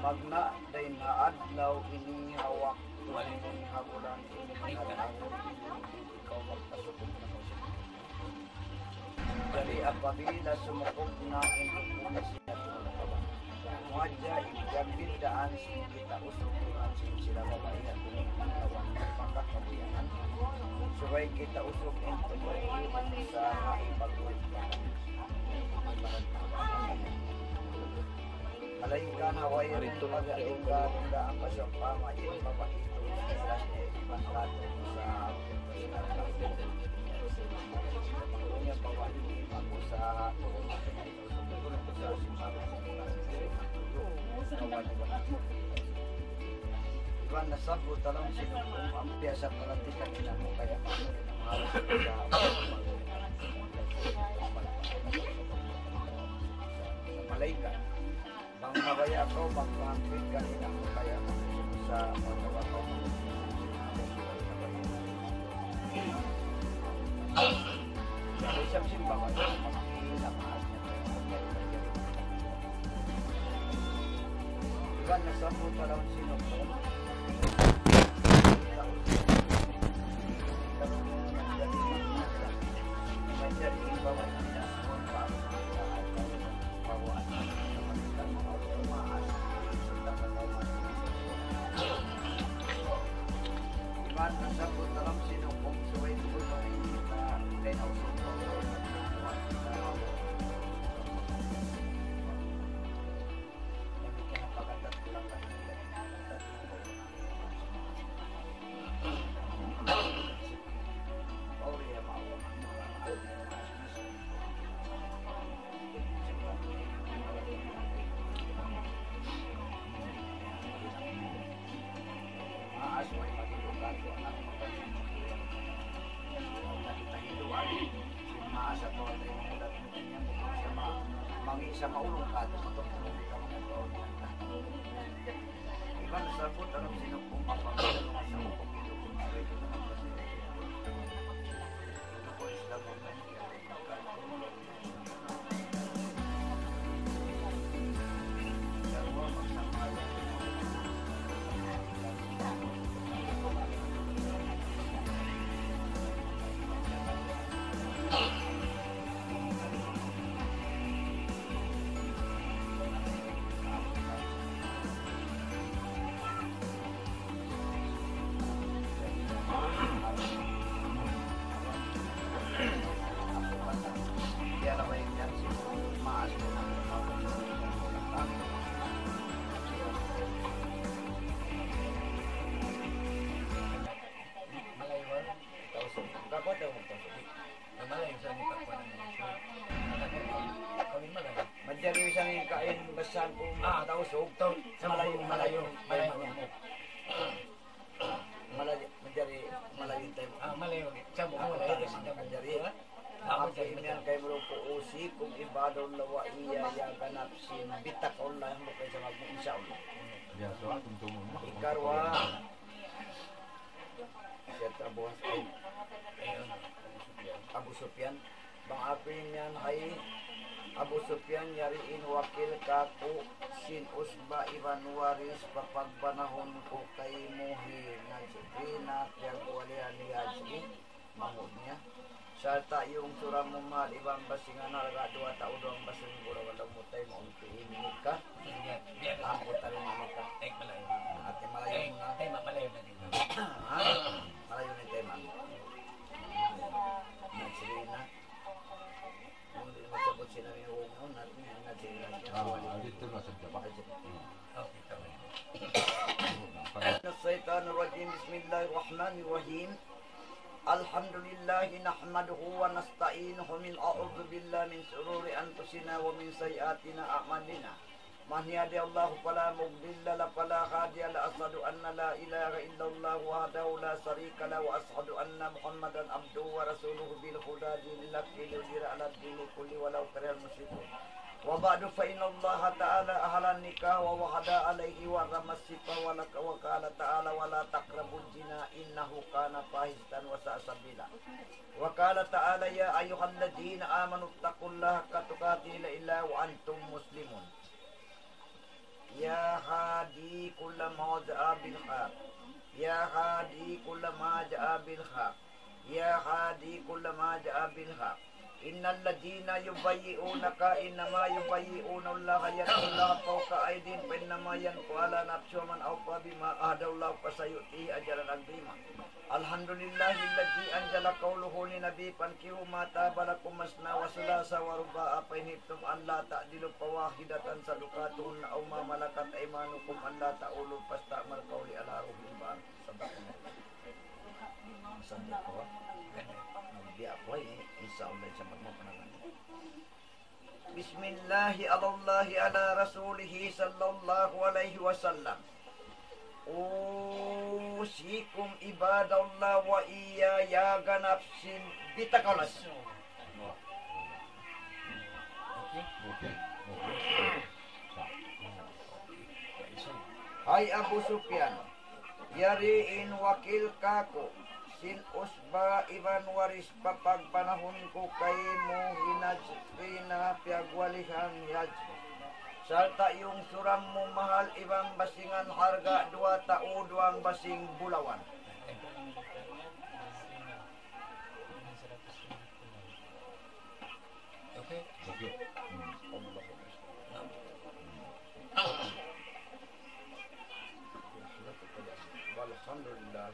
magna day na adlaw ini hawak tuwalin ni habulan ini adlaw ikaw magpasukot na mo siya. Jadi apabila sumukop na inukuna siya wajah ibigabid daan kita usukuran sila babae at pinagkawan pangkat kabuyangan supaya kita usuk into sa ipagkulit Malaikan Hawaii rin pag-alingkan na ang pasyampa majin mapakito sa ibanlato sa panglunya pawali ako sa Iban na sabot talang sinukong ang piyasa kalatikan nila mo kaya mahalas sa malaikan bang mabaya ko, bang mahampit ka nila mo kaya sa magawa ko sa isang simba ka magkilamaas niya iban na sabot talang sinukong sa maulong ka untuk iban sa put anong sinukong papakita sa pumilo kung sa ito na ito po isla mo na Madjari isang kain besar po tausog sa malayo madjari malayo tayo malayo sa buong madjari Nakapahimyan kay Mulupo Usi kung ibadon lawa iya ya ganap sin bitak online mo kay sa mag-usaw ikarwa siya trabuhan sa Abu Sufyan bang apin yan ay Abu Sufyan yariin wakil kaku sin Usba Iban Waris papagbanahon ko kay Muhi na Jibrina kaya kuwalihan ni Haji mahod niya Salta yung surang mumal ibang basingan na laga 2 taon doang basing gula walang mutay mo untiin ka. Ako tali mo ka. Malayo. Ate malayo na. Malayo na dito. Malayo na tema. Nagsirina. Hindi masabot sila yung uno natin nagsirina. Dito na sa Japan. Okay, tama. Bismillahirrahmanirrahim. Bismillahirrahmanirrahim. Alhamdulillah nahmaduhu wa nasta'inuhu min a'udzu billahi min shururi anfusina wa min sayyiatina a'malina. Man yahdihillahu fala mudilla lahu wa la hadiya lahu asyhadu anna la ilaha illallah wahdahu la syarika lahu wa asyhadu anna Muhammadan abduhu wa rasuluhu bil huda dinil haqqi yudhira 'ala dini kulli walau karihal musyrikun. Wa ba'du fa inna Allah ta'ala ahlan nikah wa wahada alaihi wa ramasifa wa laka wa qala ta'ala wa la taqrabul zina innahu kana fahisatan wa sa'a sabila. Wa qala ta'ala ya ayyuhalladzina amanu taqullaha haqqa tuqatih illa wa antum muslimun. Ya hadi kulla ma ja'a bil haq. Ya hadi kulla ma ja'a bil haq. Ya hadi kulla ma ja'a bil haq. Innal ladina yubayyi'unaka innama yubayyi'una Allah yadullaha fawqa aydin fa innama yanqu ala nafsi wa man awfa bima ahadallahu fasayu'tihi ajran 'azima. Alhamdulillahilladzi anjala qawluhu li nabi fankihu ma tabalakum masna wa sulasa wa ruba'a fa in hibtum an la ta'dilu fawahidatan sadaqatun aw ma malakat aymanukum an la ta'ulu fastamal qawli ala ruhil bar. Sadaqah. Biar apa ini insyaallah sampai mau kenangan. Bismillahi alallahi ala rasulihi sallallahu alaihi wasallam. Usikum ibadallah wa iyaya ganafsin bitakalas. Hai Abu Sufyan, yariin wakil kaku sin usba iban waris papag panahon ko kay mo hinajrina piagwalihan yaj. Salta yung suram mo mahal ibang basingan harga 2 tao 2 basing bulawan. Okay. Alhamdulillah.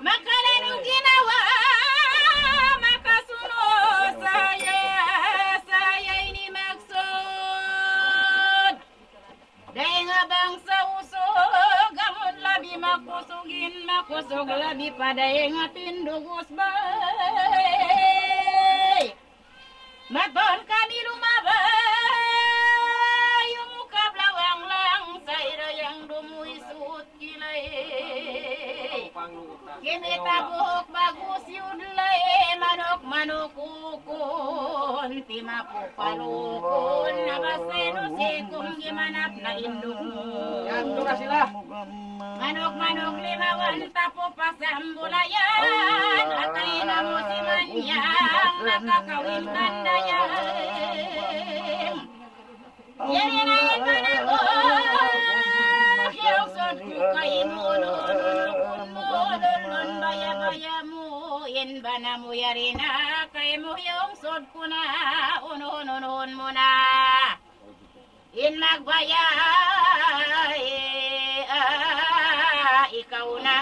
Makanan yung ginawa, makasunod saya ini maksud. Dahil nga bang sa usog, gamot labi makusog labi paday nga tindugos bay. Maton kami lumabay, yung mukha blawang lang sa irayang dumuisut kilay. Kini tabuk bagus yudlay, manok ukun, timapupalukun, nabasenusikun gimanap na indung. Yan, doon sila. Manok 5 tapo pasambulayan, atay na mo si Manyang, nakakawin kandayan. Yan ang manakot, yausod ko kay Mulun baya mo, in ba na mo yari na, kay mo yung sod ko na, unon mo na. In magbaya, ikaw na.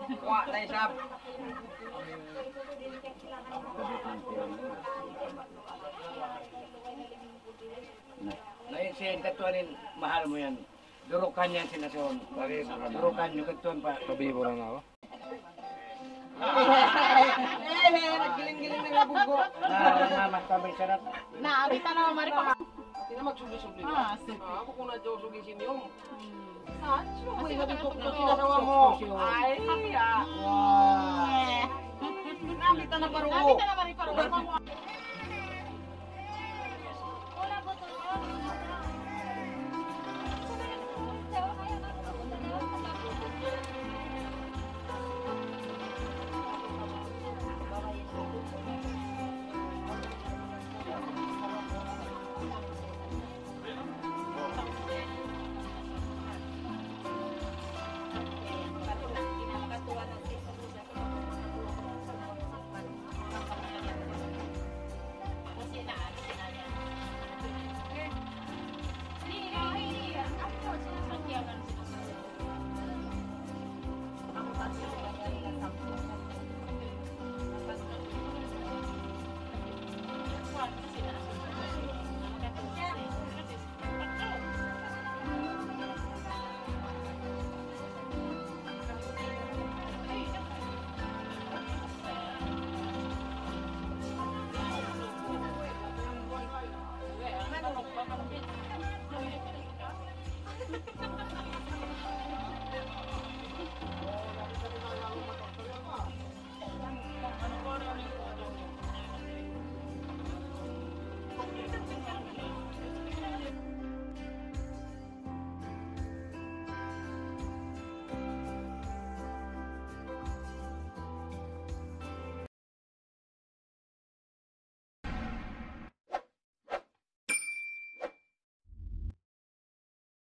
Kuha tayo sab. Nainsiyan katuanin, mahal mo yan. Durukan yan sinasaon. Durukan yung katuan pa. Kabibo lang ako. Naggiling-giling na nga bugo. Mas tabay sarap. Naabita na mari pa. Hindi na magsugli-sugli. Sige. Ako kung na-jow sugisin yung. Kasi Ito sinasawa mo. Ay, Wow. Nabita na mari pa.